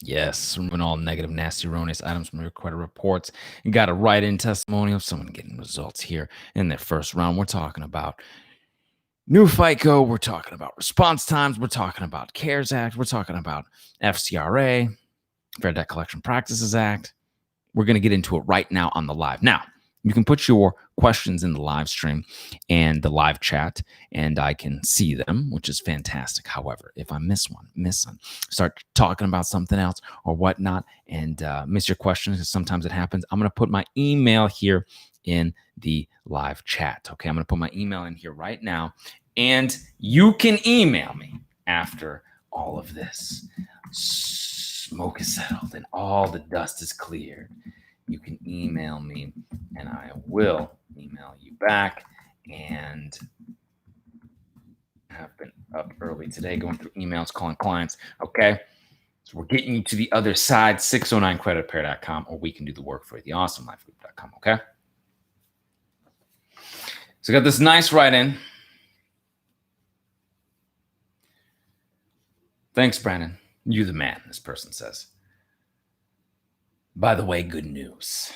Yes, removing all negative, nasty, erroneous items from your credit reports. You got a write-in testimonial of someone getting results here in their first round. We're talking about new FICO. We're talking about response times. We're talking about CARES Act. We're talking about FCRA, Fair Debt Collection Practices Act. We're going to get into it right now on the live. Now, you can put your questions in the live stream and the live chat, and I can see them, which is fantastic. However, if I miss one, start talking about something else or whatnot, and miss your questions, because sometimes it happens, I'm going to put my email here in the live chat. Okay, I'm going to put my email in here right now, and you can email me after all of this smoke is settled and all the dust is cleared. You can email me and I will email you back. And I've been up early today going through emails, calling clients. Okay. So we're getting you to the other side, 609creditrepair.com, or we can do the work for you, theawesomelifegroup.com. Okay. So I got this nice write-in. Thanks, Brandon. You the man, this person says. By the way, good news.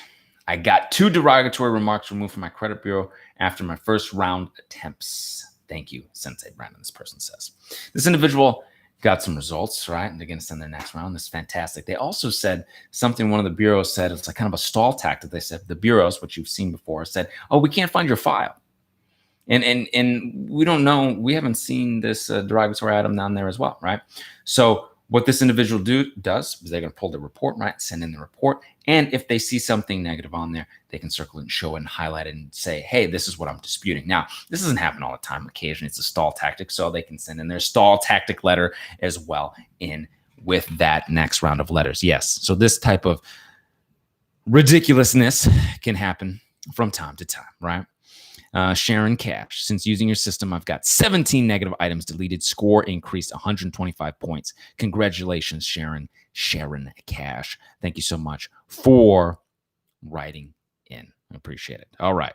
I got 2 derogatory remarks removed from my credit bureau after my first round attempts. Thank you, Sensei Brandon, this person says. This individual got some results, right? And they're going to send their next round. This is fantastic. They also said something one of the bureaus said. It's like kind of a stall tactic. They said the bureaus, which you've seen before, said, oh, we can't find your file. And we don't know. We haven't seen this derogatory item down there as well, right? So what this individual does is they're going to pull the report, right? Send in the report. And if they see something negative on there, they can circle it and show it and highlight it and say, hey, this is what I'm disputing. Now, this doesn't happen all the time. Occasionally, it's a stall tactic. So they can send in their stall tactic letter as well in with that next round of letters. Yes. So this type of ridiculousness can happen from time to time, right? Sharon Cash, since using your system, I've got 17 negative items deleted. Score increased 125 points. Congratulations, Sharon Cash. Thank you so much for writing in. I appreciate it. All right.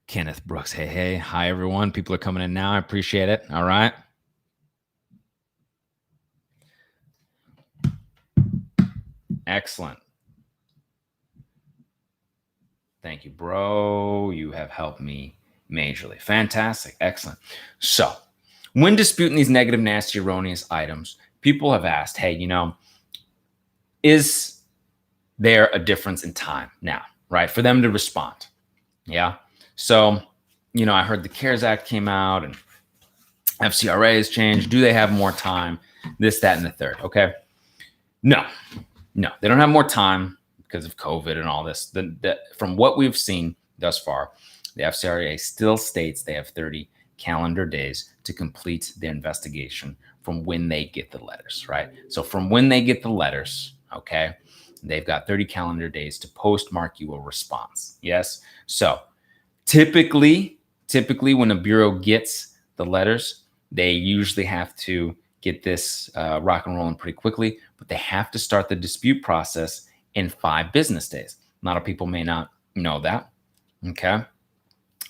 Kenneth Brooks. Hey. Hi, everyone. People are coming in now. I appreciate it. All right. Excellent. Thank you, bro. You have helped me majorly. Fantastic. Excellent. So when disputing these negative, nasty, erroneous items, people have asked, hey, is there a difference in time now, right, for them to respond? Yeah. So, I heard the CARES Act came out and FCRA has changed. Do they have more time? This, that, and the third. Okay. No, they don't have more time because of COVID and all this. From what we've seen thus far, the FCRA still states they have 30 calendar days to complete their investigation from when they get the letters, right? So from when they get the letters, okay, they've got 30 calendar days to postmark you a response. Yes. So typically when a bureau gets the letters, they usually have to get this rock and rolling pretty quickly, but they have to start the dispute process in 5 business days. A lot of people may not know that, okay?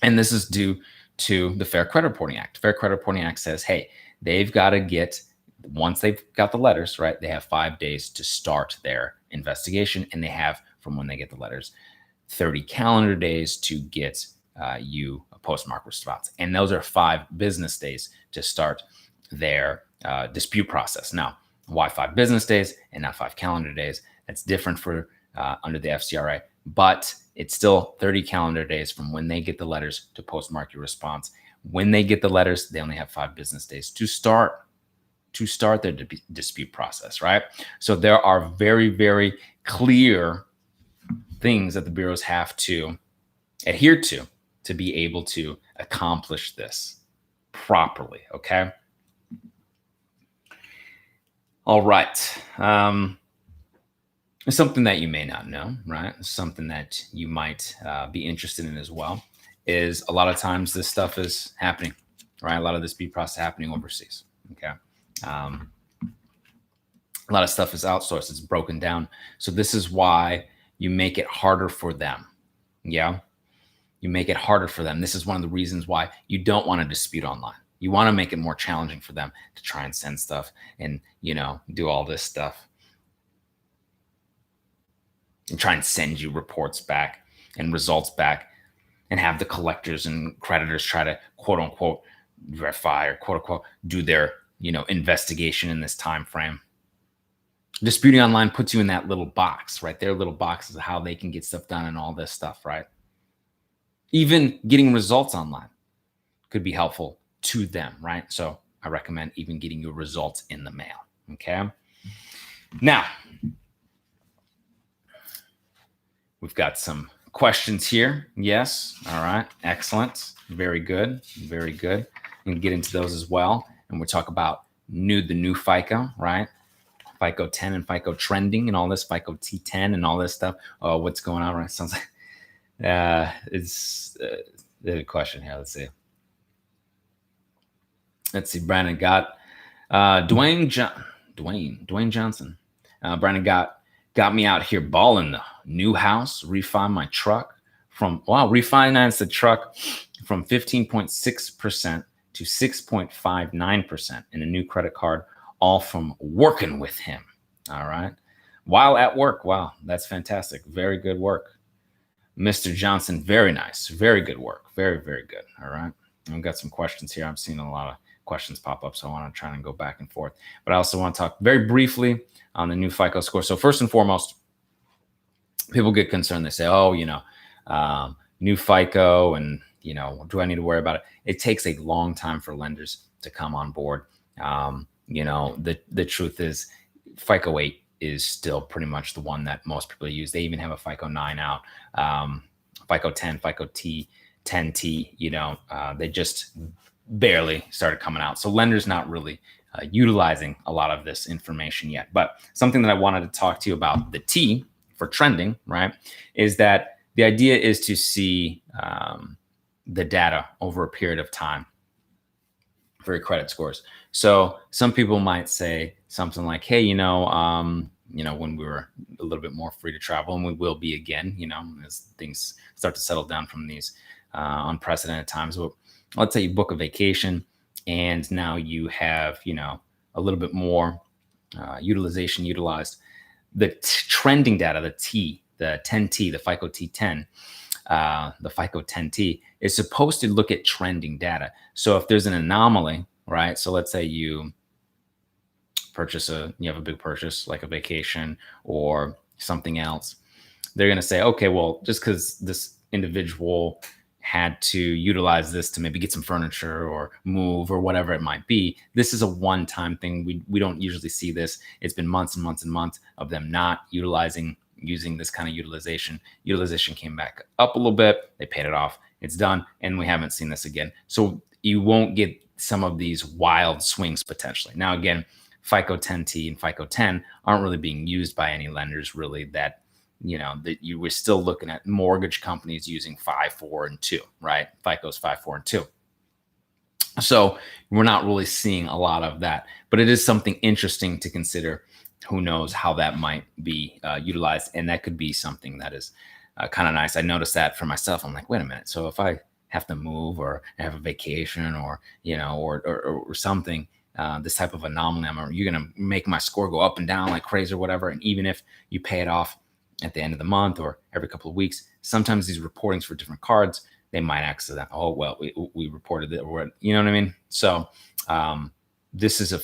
And this is due to the Fair Credit Reporting Act. Fair Credit Reporting Act says, hey, they've got to get, once they've got the letters, right, they have 5 days to start their investigation, and they have, from when they get the letters, 30 calendar days to get you a postmark response. And those are 5 business days to start their dispute process. Now, why 5 business days and not 5 calendar days? That's different for under the FCRA, but it's still 30 calendar days from when they get the letters to postmark your response. When they get the letters, they only have 5 business days to start their dispute process, right? So there are very, very clear things that the bureaus have to adhere to be able to accomplish this properly, okay? All right. Something that you may not know, right? Something that you might be interested in as well is a lot of times this stuff is happening, right? A lot of this dispute process happening overseas, okay? A lot of stuff is outsourced. It's broken down. So this is why you make it harder for them, yeah? You make it harder for them. This is one of the reasons why you don't want to dispute online, You want to make it more challenging for them to try and send stuff and, do all this stuff and try and send you reports back and results back and have the collectors and creditors try to quote unquote verify or quote unquote do their, investigation in this time frame. Disputing online puts you in that little box, right? Their little boxes of how they can get stuff done and all this stuff, right? Even getting results online could be helpful to them, right? So I recommend even getting your results in the mail, okay? Now, we've got some questions here. Yes, all right, excellent. Very good, very good. We can get into those as well. And we'll talk about the new FICO, right? FICO 10 and FICO trending and all this, FICO T10 and all this stuff. Oh, what's going on, right? Sounds like it's a question here. Let's see. Brandon got Dwayne Johnson. Brandon got me out here balling the new house, refinance the truck from 15.6% to 6.59% in a new credit card, all from working with him. All right. While at work. Wow. That's fantastic. Very good work, Mr. Johnson. Very nice. Very good work. Very, very good. All right. I've got some questions here. I'm seeing a lot of questions pop up, so I want to try and go back and forth. But I also want to talk very briefly on the new FICO score. So first and foremost, people get concerned. They say, oh, new FICO and, do I need to worry about it? It takes a long time for lenders to come on board. The truth is FICO 8 is still pretty much the one that most people use. They even have a FICO 9 out, FICO 10, FICO T, 10T, they just barely started coming out. So lenders not really utilizing a lot of this information yet. But something that I wanted to talk to you about, the T for trending, right, is that the idea is to see the data over a period of time for your credit scores. So some people might say something like, hey, when we were a little bit more free to travel, and we will be again, as things start to settle down from these unprecedented times. Well, let's say you book a vacation and now you have, a little bit more utilization utilized. The trending data, the 10T, the FICO T10, the FICO 10T is supposed to look at trending data. So if there's an anomaly, right? So let's say you have a big purchase like a vacation or something else. They're going to say, okay, well, just because this individual had to utilize this to maybe get some furniture or move or whatever it might be, this is a one-time thing. We don't usually see this. It's been months and months and months of them not using this kind of utilization. Utilization came back up a little bit. They paid it off. It's done. And we haven't seen this again. So you won't get some of these wild swings potentially. Now, again, FICO 10T and FICO 10 aren't really being used by any lenders really that you were still looking at mortgage companies using 5, 4, and 2, right? FICO's 5, 4, and 2. So we're not really seeing a lot of that, but it is something interesting to consider. Who knows how that might be utilized. And that could be something that is kind of nice. I noticed that for myself. I'm like, wait a minute. So if I have to move or have a vacation or, or something, this type of anomaly, you're going to make my score go up and down like crazy or whatever. And even if you pay it off at the end of the month or every couple of weeks, sometimes these reportings for different cards, they might accident. Oh, well, we reported it, or you know what I mean? So this is a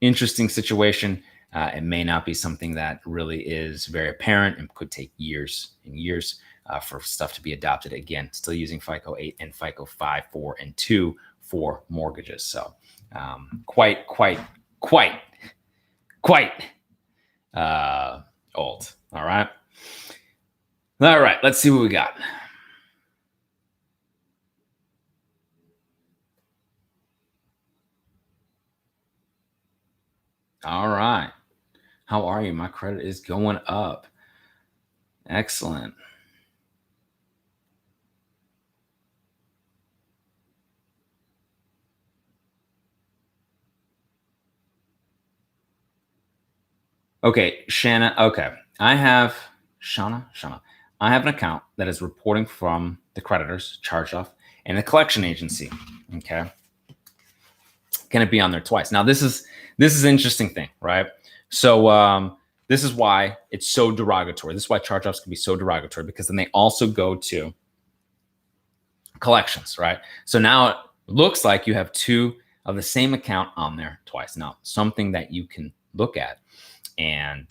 interesting situation. It may not be something that really is very apparent and could take years and years for stuff to be adopted. Again, still using FICO 8 and FICO 5, 4, and 2 for mortgages. So quite old. All right. Let's see what we got. All right. How are you? My credit is going up. Excellent. Okay, Shanna. Okay. I have Shauna. I have an account that is reporting from the creditors, charge off, and the collection agency. Okay. Can it be on there twice? Now, this is an interesting thing, right? So this is why it's so derogatory. This is why charge-offs can be so derogatory, because then they also go to collections, right? So now it looks like you have two of the same account on there twice. Now, something that you can look at and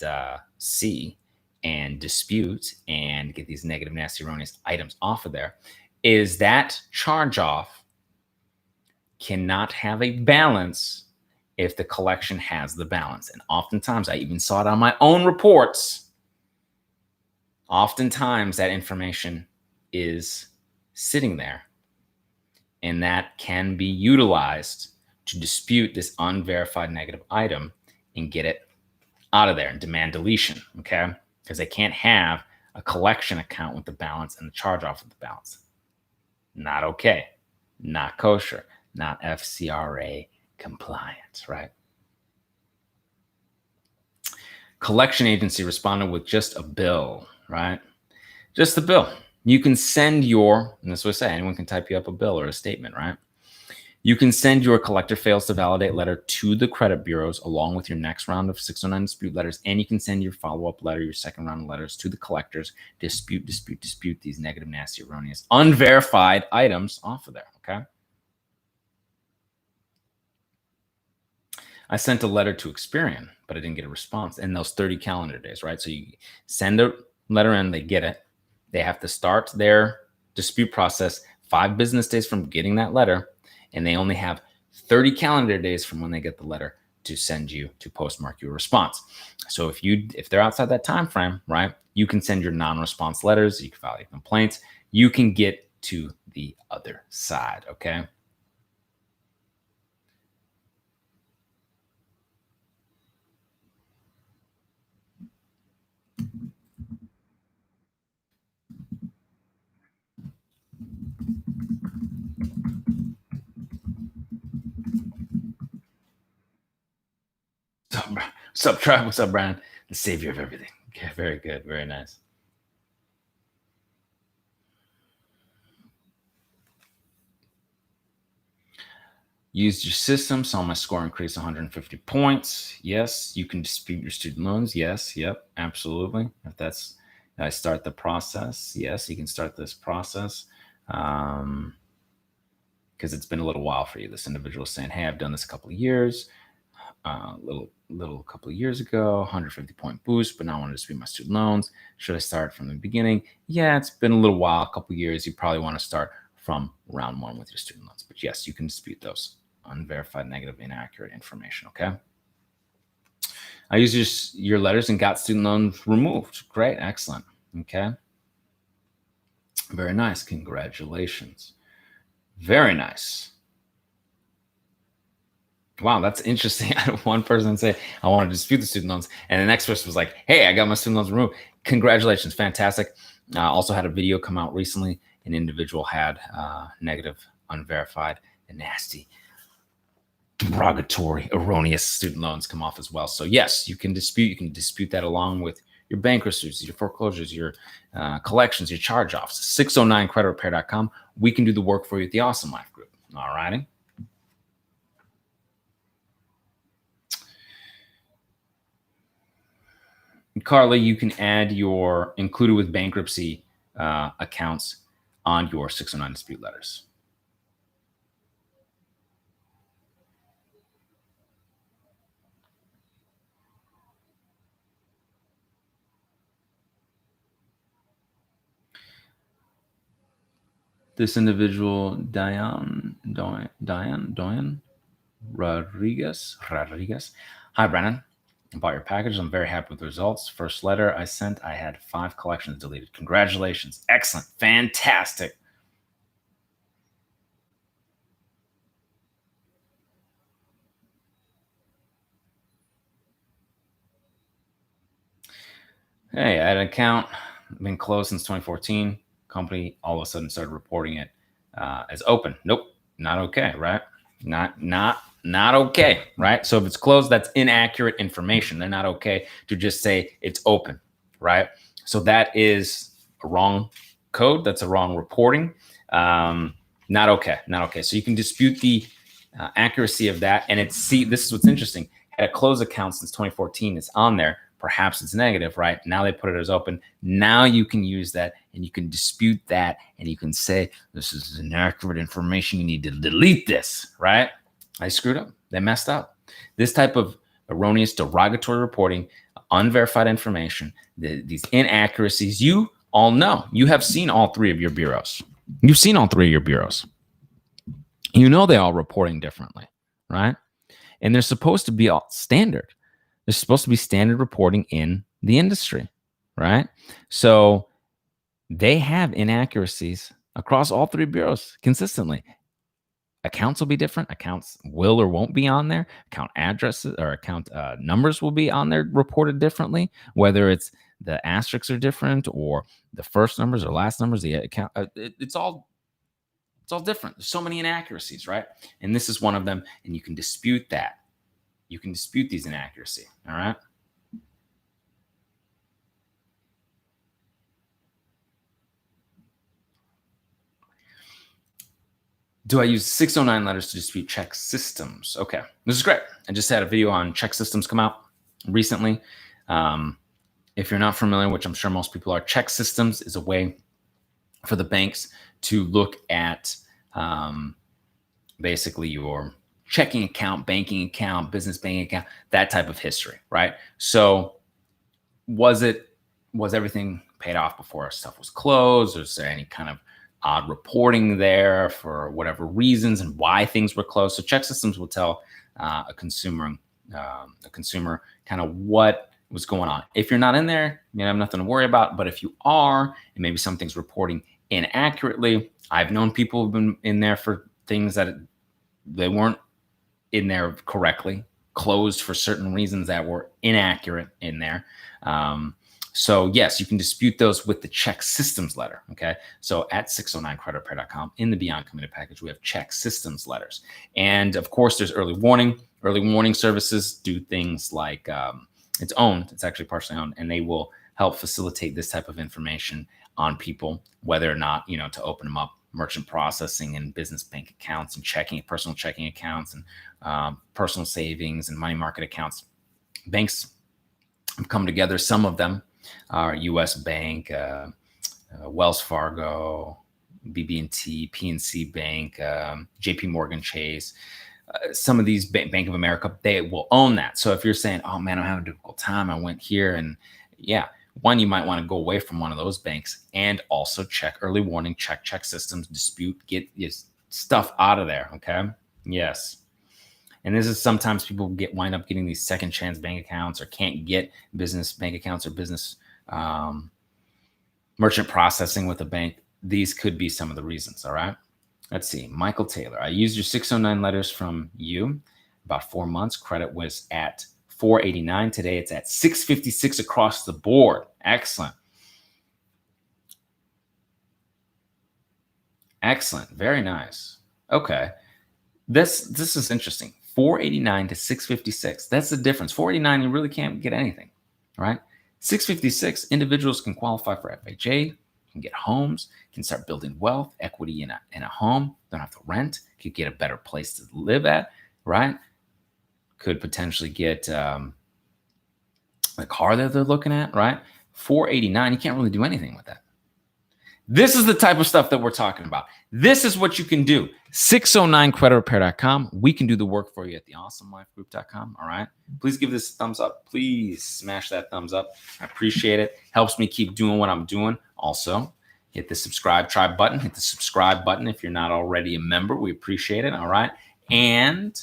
see and dispute and get these negative, nasty, erroneous items off of there is that charge-off cannot have a balance if the collection has the balance. And oftentimes, I even saw it on my own reports, oftentimes that information is sitting there, and that can be utilized to dispute this unverified negative item and get it out of there and demand deletion, okay? Because they can't have a collection account with the balance and the charge-off with the balance. Not okay, not kosher, not FCRA compliant, right? Collection agency responded with just a bill, right? Just a bill. You can send your, and this is what I say, anyone can type you up a bill or a statement, right? You can send your collector fails to validate letter to the credit bureaus along with your next round of 609 dispute letters, and you can send your follow-up letter, your second round of letters to the collectors, dispute these negative, nasty, erroneous, unverified items off of there, okay? I sent a letter to Experian, but I didn't get a response in those 30 calendar days, right? So you send a letter in, they get it. They have to start their dispute process 5 business days from getting that letter, and they only have 30 calendar days from when they get the letter to send you, to postmark your response. So if they're outside that time frame, right, you can send your non-response letters, you can file your complaints, you can get to the other side, okay? What's up, Tribe? What's up, Brian? The savior of everything. Okay, very good. Very nice. Used your system, saw my score increase 150 points. Yes, you can dispute your student loans. Yes, yep, absolutely. If that's, I start the process. Yes, you can start this process. Because it's been a little while for you. This individual is saying, hey, I've done this a couple of years. Little couple of years ago, 150 point boost, but now I want to dispute my student loans. Should I start from the beginning? Yeah, it's been a little while, a couple of years. You probably want to start from round 1 with your student loans. But yes, you can dispute those unverified, negative, inaccurate information, okay? I used your letters and got student loans removed. Great, excellent, okay? Very nice, congratulations. Very nice. Wow, that's interesting. I had one person say, I want to dispute the student loans. And the next person was like, hey, I got my student loans removed. Congratulations, fantastic. Also had a video come out recently. An individual had negative, unverified, and nasty, derogatory, erroneous student loans come off as well. So yes, you can dispute that along with your bankruptcies, your foreclosures, your collections, your charge-offs. 609creditrepair.com. We can do the work for you at the Awesome Life Group. All righty. Carly, you can add your included with bankruptcy accounts on your 609 dispute letters. This individual, Diane Rodriguez. Hi, Brennan. I bought your package. I'm very happy with the results. First letter I sent, I had 5 collections deleted. Congratulations. Excellent. Fantastic. Hey, I had an account, been closed since 2014. Company all of a sudden started reporting it as open. Nope, not okay, right? Not okay, right? So if it's closed, that's inaccurate information. They're not okay to just say it's open, right? So that is a wrong code. That's a wrong reporting. Not okay, not okay. So you can dispute the accuracy of that. And this is what's interesting. Had a closed account since 2014. It's on there. Perhaps it's negative, right? Now they put it as open. Now you can use that and you can dispute that and you can say, this is inaccurate information. You need to delete this, right? I screwed up. They messed up. This type of erroneous derogatory reporting, unverified information, these inaccuracies, you all know. You have seen all three of your bureaus. You've seen all three of your bureaus. You know they're all reporting differently, right? And they're supposed to be all standard. There's supposed to be standard reporting in the industry, right? So they have inaccuracies across all three bureaus consistently. Accounts will be different. Accounts will or won't be on there. Account addresses or account numbers will be on there reported differently, whether it's the asterisks are different or the first numbers or last numbers, the account, it's all different. There's so many inaccuracies, right? And this is one of them, and you can dispute that. You can dispute these inaccuracies, all right? Do I use 609 letters to dispute check systems? Okay, this is great. I just had a video on check systems come out recently. If you're not familiar, which I'm sure most people are, check systems is a way for the banks to look at basically your checking account, banking account, business banking account, that type of history, right? So was everything paid off before stuff was closed? Or is there any kind of odd reporting there for whatever reasons and why things were closed? So check systems will tell a consumer kind of what was going on. If you're not in there, you have nothing to worry about. But if you are, and maybe something's reporting inaccurately, I've known people who've been in there for things that they weren't in there correctly, closed for certain reasons that were inaccurate in there. So yes, you can dispute those with the check systems letter. Okay. So at 609creditrepair.com in the Beyond Committed package, we have check systems letters. And of course there's early warning. Early warning services do things like it's owned. It's actually partially owned, and they will help facilitate this type of information on people, whether or not, to open them up, merchant processing and business bank accounts and personal checking accounts and personal savings and money market accounts. Banks have come together. Some of them are U.S. Bank, Wells Fargo, BB&T, PNC Bank, JP Morgan Chase. Some of these Bank of America, they will own that. So if you're saying, oh man, I'm having a difficult time, I went here, and one, you might want to go away from one of those banks and also check early warning, check systems, dispute, get your stuff out of there. Okay. Yes. And this is sometimes people wind up getting these second chance bank accounts or can't get business bank accounts or business merchant processing with a bank. These could be some of the reasons. All right. Let's see. Michael Taylor, I used your 609 letters from you about 4 months. Credit was at 489. Today it's at 656 across the board. Excellent. Excellent. Very nice. Okay. This is interesting. 489 to 656. That's the difference. 489, you really can't get anything, right? 656, individuals can qualify for FHA, can get homes, can start building wealth, equity in a home, don't have to rent, could get a better place to live at, right? Could potentially get the car that they're looking at, right? 489, you can't really do anything with that. This is the type of stuff that we're talking about. This is what you can do. 609creditrepair.com. We can do the work for you at theawesomelifegroup.com. All right. Please give this a thumbs up. Please smash that thumbs up. I appreciate it. Helps me keep doing what I'm doing. Also, hit the subscribe tribe button. Hit the subscribe button if you're not already a member. We appreciate it. All right. And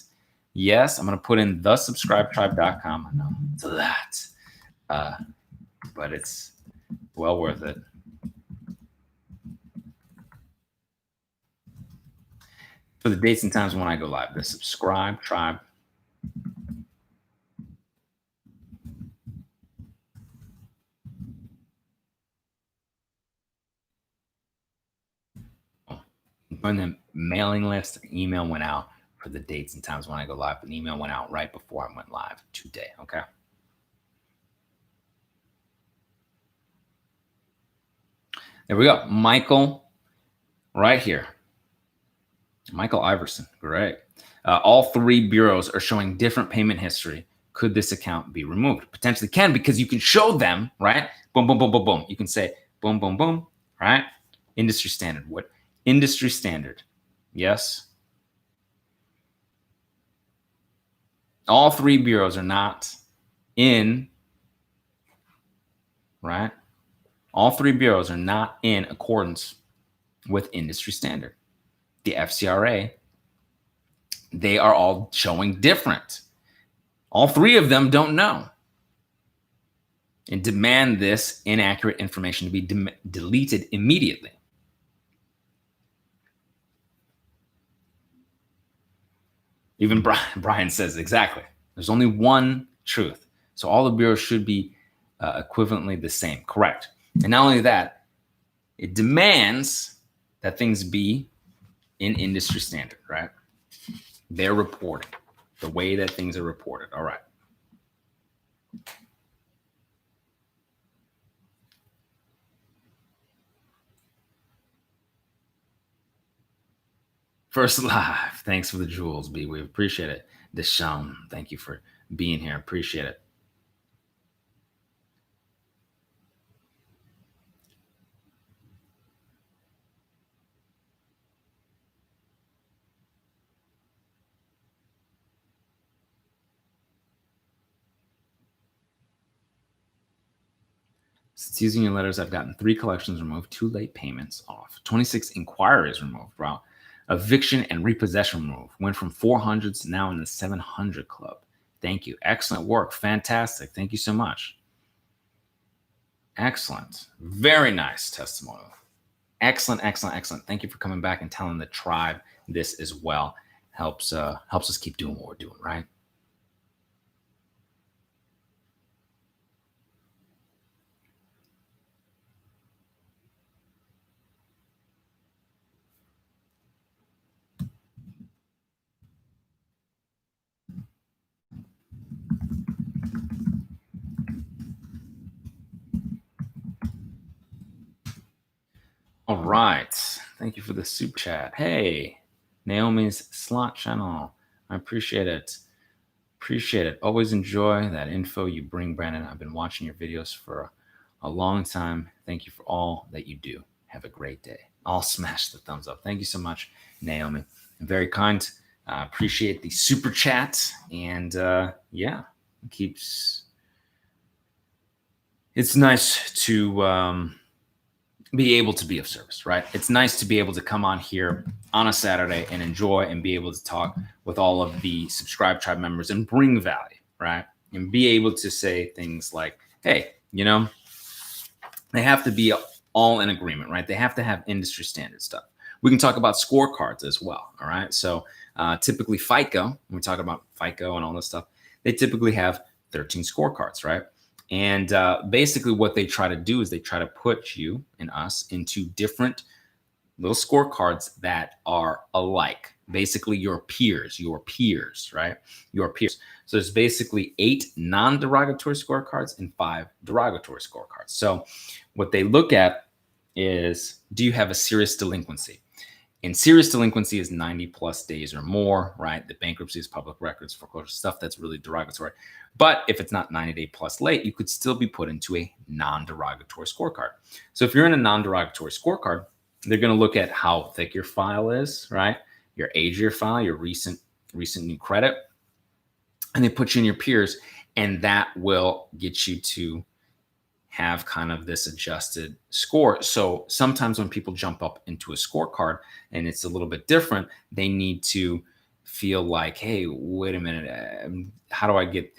yes, I'm going to put in thesubscribetribe.com. I know it's a lot, but it's well worth it. For the dates and times when I go live, the subscribe tribe. When the mailing list, email went out for the dates and times when I go live. An email went out right before I went live today. Okay. There we go. Michael, right here. Michael Iverson. Great. All three bureaus are showing different payment history. Could this account be removed? Potentially can, because you can show them, right? Boom, boom, boom, boom, boom. You can say boom, boom, boom, right? Industry standard. What? Industry standard. Yes. All three bureaus are not in, right? All three bureaus are not in accordance with industry standard. The FCRA, they are all showing different. All three of them don't know and demand this inaccurate information to be deleted immediately. Even Brian says exactly. There's only one truth. So all the bureaus should be equivalently the same. Correct. And not only that, it demands that things be in industry standard, right? They're reporting the way that things are reported. All right. First live. Thanks for the jewels, B. We appreciate it. Deshaun, thank you for being here. Appreciate it. Since using your letters, I've gotten 3 collections removed, 2 late payments off, 26 inquiries removed. Wow. Eviction and repossession removed. Went from 400s, now in the 700 club. Thank you. Excellent work. Fantastic. Thank you so much. Excellent. Very nice testimonial. Excellent, excellent, excellent. Thank you for coming back and telling the tribe this as well. Helps us keep doing what we're doing, right? All right. Thank you for the super chat. Hey, Naomi's slot channel. I appreciate it. Appreciate it. Always enjoy that info you bring, Brandon. I've been watching your videos for a long time. Thank you for all that you do. Have a great day. I'll smash the thumbs up. Thank you so much, Naomi. Very kind. Appreciate the super chat. And yeah, it's nice to be able to be of service, right? It's nice to be able to come on here on a Saturday and enjoy and be able to talk with all of the subscribe tribe members and bring value, right? And be able to say things like, hey, they have to be all in agreement, right? They have to have industry standard stuff. We can talk about scorecards as well, all right? So typically FICO, when we talk about FICO and all this stuff, they typically have 13 scorecards, right? And basically what they try to do is they try to put you and us into different little scorecards that are alike. Basically your peers, right? Your peers. So there's basically 8 non-derogatory scorecards and 5 derogatory scorecards. So what they look at is, do you have a serious delinquency? And serious delinquency is 90 plus days or more, right? The bankruptcy is public records, foreclosure, stuff that's really derogatory. But if it's not 90 day plus late, you could still be put into a non-derogatory scorecard. So if you're in a non-derogatory scorecard, they're going to look at how thick your file is, right? Your age of your file, your recent new credit, and they put you in your peers, and that will get you to have kind of this adjusted score. So sometimes when people jump up into a scorecard and it's a little bit different, they need to feel like, hey, wait a minute, how do I get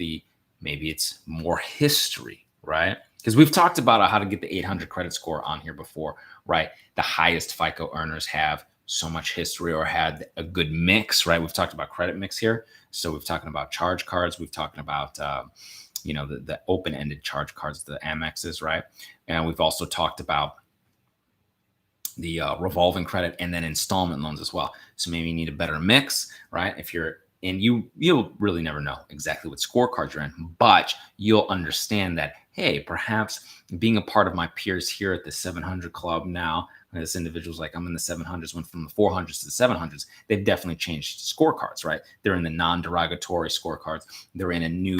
maybe it's more history, right? Because we've talked about how to get the 800 credit score on here before, right? The highest FICO earners have so much history or had a good mix, right? We've talked about credit mix here. So we've talked about charge cards. We've talked about, the open-ended charge cards, the Amexes, right? And we've also talked about the revolving credit and then installment loans as well. So maybe you need a better mix, right? You'll really never know exactly what scorecard you're in, but you'll understand that, hey, perhaps being a part of my peers here at the 700 Club now And this individual's like, I'm in the 700s, went from the 400s to the 700s. They've definitely changed scorecards, right? They're in the non-derogatory scorecards. They're in a new,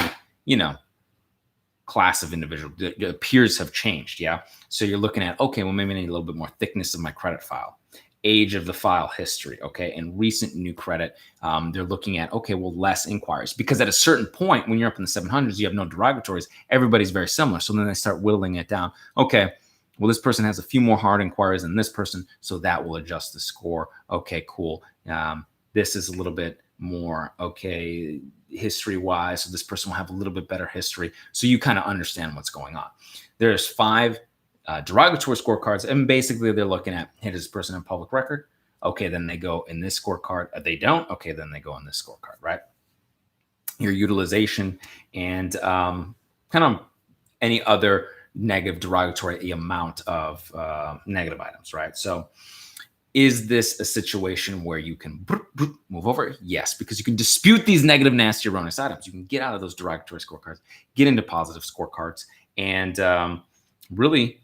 class of individual. The peers have changed. Yeah. So you're looking at, okay, well, maybe I need a little bit more thickness of my credit file, age of the file history. Okay. And recent new credit. They're looking at, okay, well, less inquiries, because at a certain point, when you're up in the 700s, you have no derogatories. Everybody's very similar. So then they start whittling it down. Okay. Well, this person has a few more hard inquiries than this person, so that will adjust the score. Okay, cool. This is a little bit more, okay, history-wise, so this person will have a little bit better history. So you kind of understand what's going on. There's 5 derogatory scorecards, and basically they're looking at, hey, does this person have public record? Okay, then they go in this scorecard. They don't? Okay, then they go in this scorecard, right? Your utilization and kind of any other negative derogatory amount of negative items, right? So is this a situation where you can move over? Yes, because you can dispute these negative, nasty, erroneous items. You can get out of those derogatory scorecards, get into positive scorecards, and really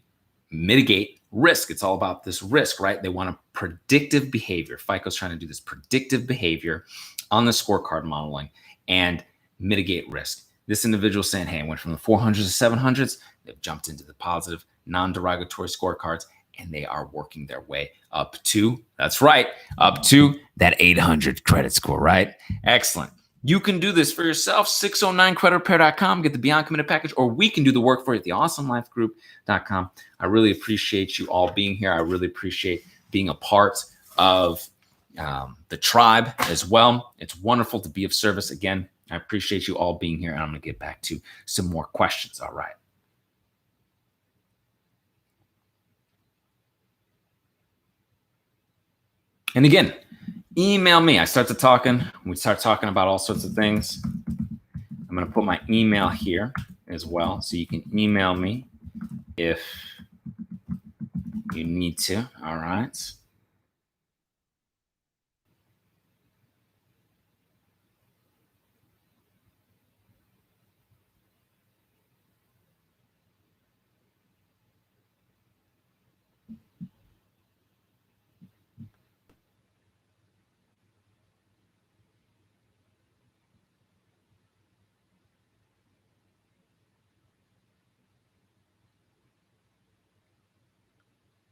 mitigate risk. It's all about this risk, right? They want a predictive behavior. FICO's trying to do this predictive behavior on the scorecard modeling and mitigate risk. This individual saying, hey, I went from the 400s to 700s. They've jumped into the positive, non-derogatory scorecards, and they are working their way up to, that's right, up to that 800 credit score, right? Excellent. You can do this for yourself, 609creditrepair.com, get the Beyond Committed package, or we can do the work for you at theawesomelifegroup.com. I really appreciate you all being here. I really appreciate being a part of the tribe as well. It's wonderful to be of service again. I appreciate you all being here, and I'm going to get back to some more questions. All right. And again, email me. We start talking about all sorts of things. I'm going to put my email here as well, so you can email me if you need to. All right.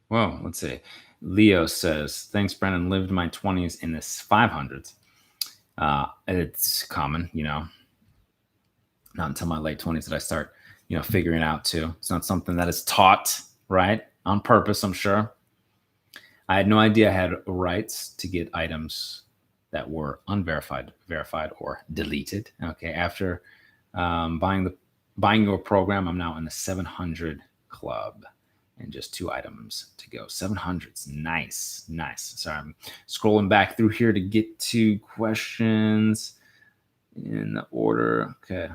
Well, let's see. Leo says, thanks, Brennan. Lived my 20s in the 500s. It's common, not until my late 20s did I start, figuring out too. It's not something that is taught, right? On purpose, I'm sure. I had no idea I had rights to get items that were unverified, verified, or deleted. Okay. After buying your program, I'm now in the 700 club. And just 2 items to go. 700s. Nice. Sorry, I'm scrolling back through here to get to questions in the order. Okay.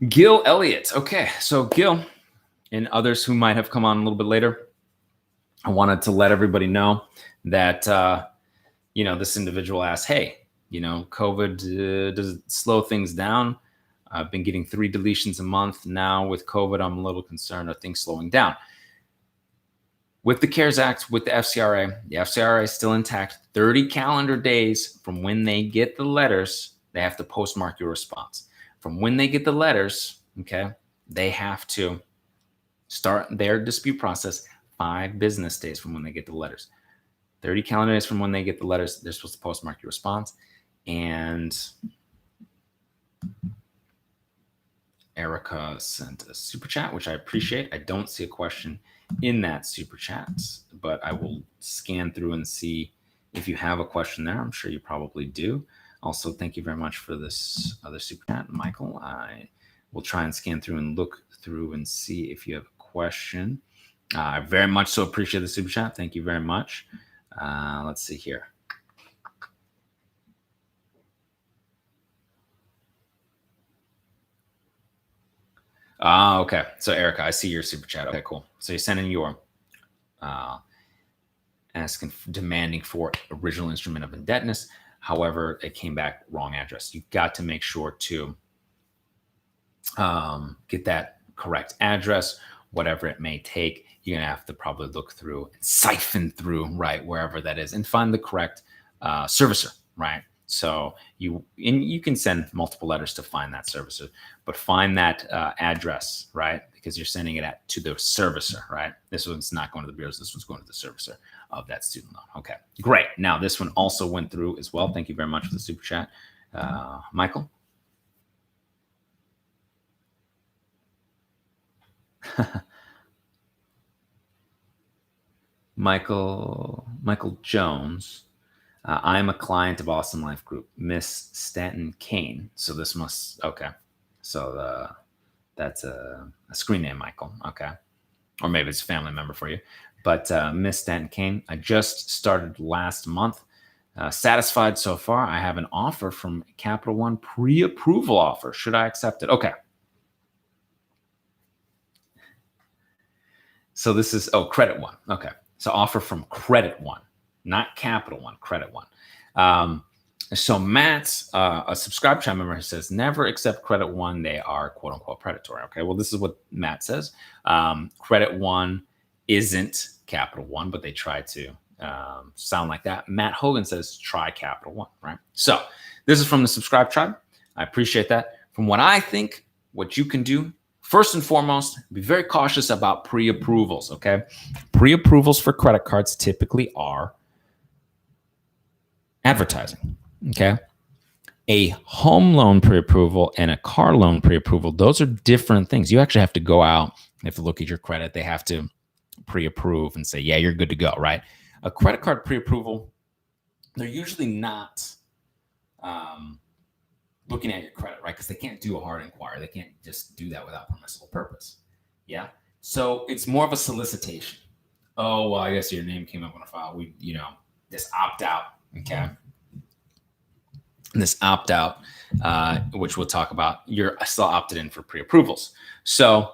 Gil Elliott. Okay. So Gil and others who might have come on a little bit later, I wanted to let everybody know that, this individual asked, hey, COVID, does it slow things down? I've been getting 3 deletions a month. Now with COVID, I'm a little concerned. Are things slowing down? With the CARES Act, with the FCRA is still intact. 30 calendar days from when they get the letters, they have to postmark your response. From when they get the letters, okay, they have to start their dispute process 5 business days from when they get the letters. 30 calendar days from when they get the letters, they're supposed to postmark your response. And Erica sent a super chat, which I appreciate. I don't see a question in that super chat, but I will scan through and see if you have a question there. I'm sure you probably do. Also, thank you very much for this other super chat, Michael. I will try and scan through and look through and see if you have a question. I very much so appreciate the super chat. Thank you very much. Let's see here. Okay. So Erica, I see your super chat. Okay, cool. So you're sending your demanding for original instrument of indebtedness. However, it came back wrong address. You've got to make sure to get that correct address, whatever it may take. You're gonna have to probably look through and siphon through, right, wherever that is, and find the correct servicer, right? So you can send multiple letters to find that servicer, but find that address, right? Because you're sending it to the servicer, right? This one's not going to the bureaus. This one's going to the servicer of that student loan. Okay, great. Now this one also went through as well. Thank you very much for the super chat, Michael. Michael Jones. I'm a client of Awesome Life Group, Miss Stanton Kane. So this must, okay. So that's a screen name, Michael. Okay. Or maybe it's a family member for you. But Miss Stanton Kane, I just started last month. Satisfied so far. I have an offer from Capital One, pre-approval offer. Should I accept it? Okay. So this is, Credit One. Okay. So offer from Credit One, not Capital One, Credit One. So Matt's a subscribe chat member who says, never accept Credit One. They are quote unquote predatory. Okay. Well, this is what Matt says. Credit One isn't Capital One, but they try to sound like that. Matt Hogan says, try Capital One, right? So this is from the subscribe tribe. I appreciate that. From what I think, what you can do, first and foremost, be very cautious about pre-approvals, okay? Pre-approvals for credit cards typically are advertising, okay? A home loan pre-approval and a car loan pre-approval, those are different things. You actually have to go out, they have to look at your credit, they have to pre-approve and say, yeah, you're good to go, right? A credit card pre-approval, they're usually not looking at your credit, right? Because they can't do a hard inquiry. They can't just do that without permissible purpose. Yeah. So it's more of a solicitation. Oh, well, I guess your name came up on a file. This opt out. Okay. This opt out, which we'll talk about, you're still opted in for pre-approvals. So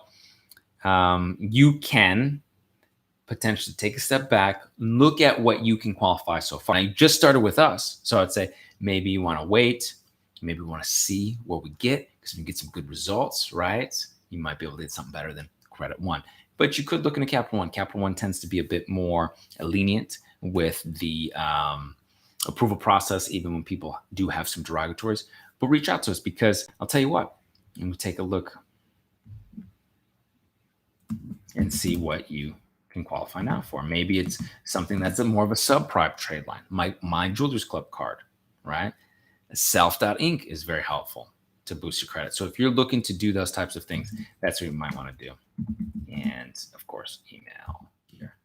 you can potentially take a step back, look at what you can qualify so far. Now, you just started with us. So I'd say maybe you want to wait. Maybe we want to see what we get, because if you get some good results, right, you might be able to get something better than Credit One. But you could look into Capital One. Capital One tends to be a bit more lenient with the approval process, even when people do have some derogatories. But reach out to us, because I'll tell you what, and we take a look and see what you can qualify now for. Maybe it's something that's more of a subprime trade line, my Jewelers Club card, right? Self.inc is very helpful to boost your credit. So if you're looking to do those types of things, that's what you might want to do. And of course, email here.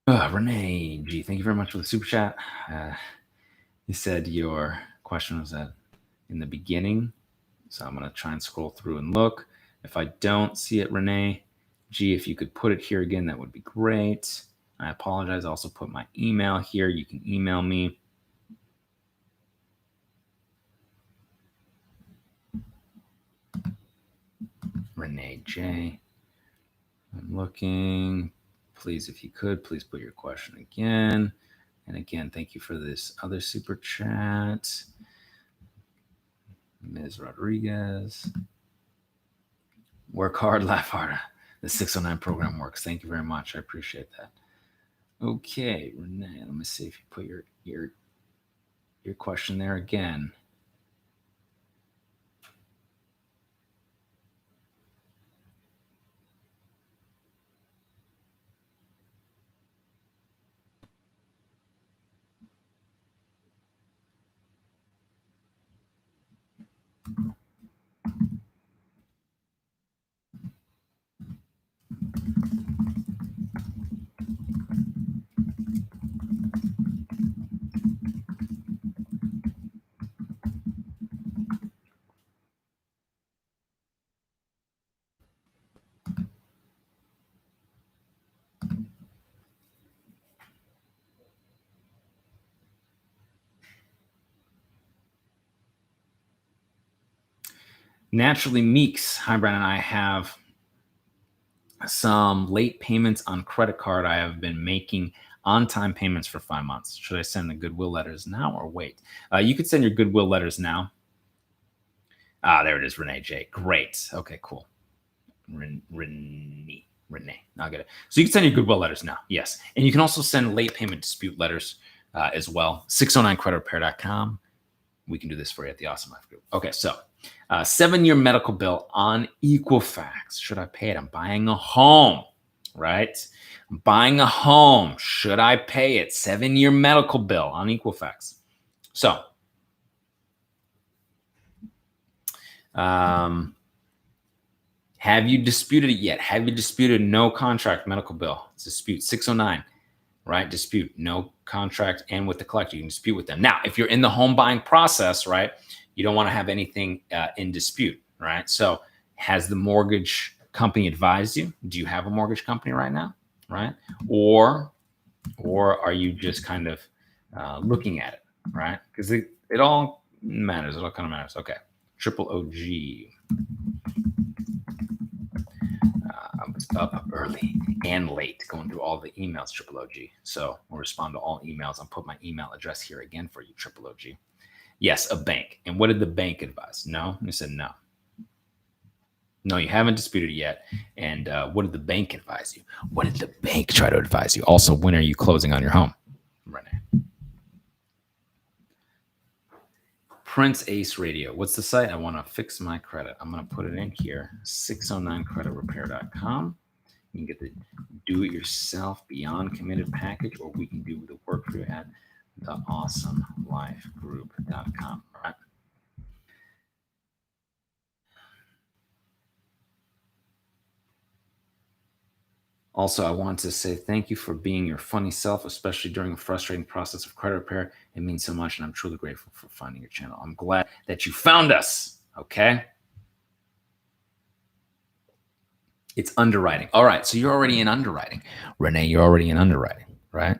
Renee G, thank you very much for the super chat. You said your question was in the beginning. So I'm going to try and scroll through and look. If I don't see it, Renee G, if you could put it here again, that would be great. I apologize. I also put my email here. You can email me. Renee J. I'm looking. Please, if you could, please put your question again. And again, thank you for this other super chat. Ms. Rodriguez. Work hard, laugh harder. The 609 program works. Thank you very much. I appreciate that. Okay, Renee, let me see if you put your question there again. Naturally Meeks. Hi, Brandon. I have some late payments on credit card I have been making. On-time payments for 5 months. Should I send the goodwill letters now or wait? You could send your goodwill letters now. There it is, Renee J. Great. Okay, cool. Renee. I'll get it. So you can send your goodwill letters now. Yes. And you can also send late payment dispute letters as well. 609creditrepair.com. We can do this for you at the Awesome Life Group. Okay, so 7-year medical bill on Equifax. Should I pay it? I'm buying a home, right? I'm buying a home. Should I pay it? 7-year medical bill on Equifax. So, have you disputed it yet? Have you disputed no contract medical bill? It's dispute 609, right? Dispute no contract and with the collector. You can dispute with them. Now, if you're in the home buying process, right, you don't want to have anything in dispute, right? So has the mortgage company advised you? Do you have a mortgage company right now, right? Or are you just kind of looking at it, right? Because it all matters. It all kind of matters. Okay. Triple OG. I was up early and late going through all the emails, Triple OG. So we'll respond to all emails. I'll put my email address here again for you, Triple OG. Yes, a bank. And what did the bank advise? No? You said no. No, you haven't disputed it yet. And what did the bank advise you? What did the bank try to advise you? Also, when are you closing on your home? Renee. Prince Ace Radio. What's the site? I want to fix my credit. I'm going to put it in here. 609creditrepair.com. You can get the do-it-yourself beyond committed package, or we can do the work for you at theawesomelifegroup.com. Right? Also, I want to say thank you for being your funny self, especially during a frustrating process of credit repair. It means so much, and I'm truly grateful for finding your channel. I'm glad that you found us, okay? It's underwriting. All right, so you're already in underwriting. Renee, you're already in underwriting, right?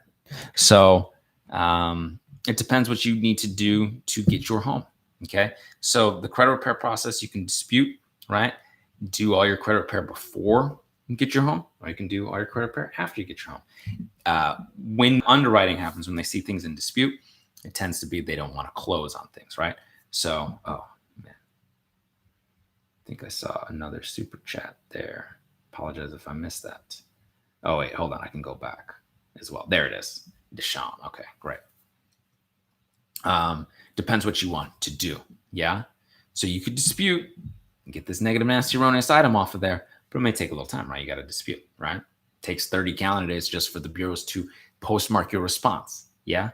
So it depends what you need to do to get your home, okay? So the credit repair process, you can dispute, right? Do all your credit repair before you get your home, or you can do all your credit repair after you get your home. When underwriting happens, when they see things in dispute, it tends to be they don't want to close on things, right? So, oh, man. I think I saw another super chat there. Apologize if I missed that. Oh, wait, hold on. I can go back as well. There it is. Deshaun. Okay, great. Depends what you want to do. Yeah. So you could dispute and get this negative, nasty, erroneous item off of there, but it may take a little time, right? You got to dispute, right? It takes 30 calendar days just for the bureaus to postmark your response. Yeah.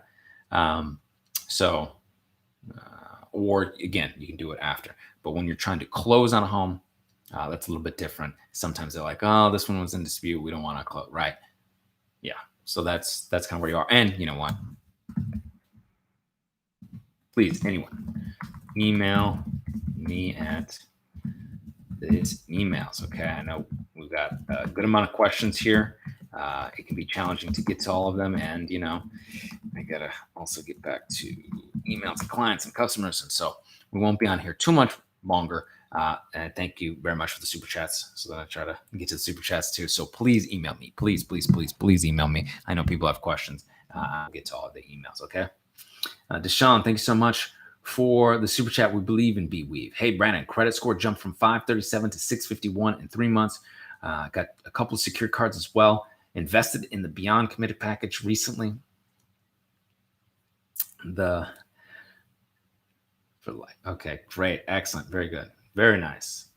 Or again, you can do it after. But when you're trying to close on a home, that's a little bit different. Sometimes they're like, oh, this one was in dispute. We don't want to close, right? Yeah. So that's kind of where you are. And you know what? Please, anyone, email me at these emails. Okay. I know we've got a good amount of questions here. It can be challenging to get to all of them. And, you know, I got to also get back to emails to clients and customers. And so we won't be on here too much longer. And thank you very much for the super chats. So that I try to get to the super chats too. So please email me. Please email me. I know people have questions. I'll get to all of the emails. Okay. Deshaun, thank you so much for the super chat. We believe in B-Weave. Hey, Brandon, credit score jumped from 537 to 651 in 3 months. Got a couple of secure cards as well. Invested in the Beyond Committed package recently. Okay, great. Excellent. Very good. Very nice.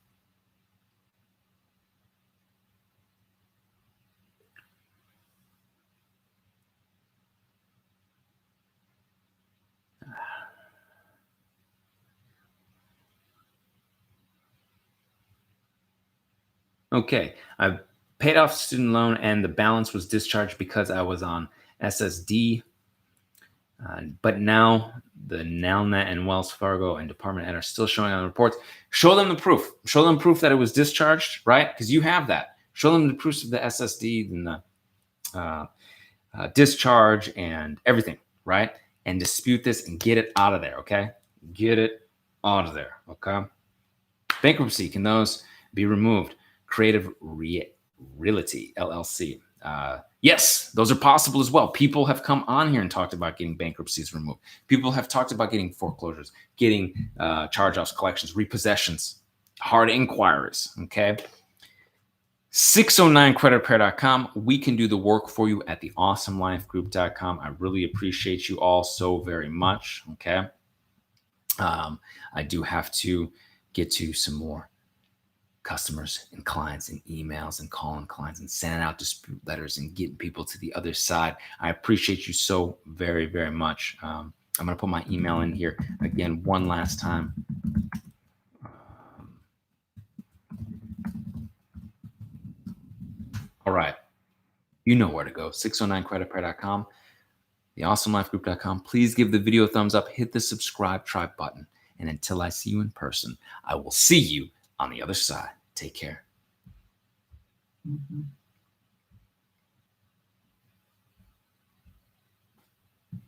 Okay, I've paid off student loan and the balance was discharged because I was on SSD. But now the Nelnet and Wells Fargo and Department Ed are still showing on the reports. Show them the proof. Show them proof that it was discharged, right? Because you have that. Show them the proofs of the SSD and the discharge and everything, right? And dispute this and get it out of there, okay? Get it out of there, okay? Bankruptcy, can those be removed? Creative Realty, LLC. Yes, those are possible as well. People have come on here and talked about getting bankruptcies removed. People have talked about getting foreclosures, getting charge-offs, collections, repossessions, hard inquiries. Okay. 609creditrepair.com. We can do the work for you at the awesomelifegroup.com. I really appreciate you all so very much. Okay. I do have to get to some more customers and clients and emails and calling clients and sending out dispute letters and getting people to the other side. I appreciate you so very, very much. I'm going to put my email in here again one last time. All right. You know where to go. 609creditrepair.com, theawesomelifegroup.com. Please give the video a thumbs up, hit the subscribe tribe button. And until I see you in person, I will see you on the other side. Take care. Mm-hmm.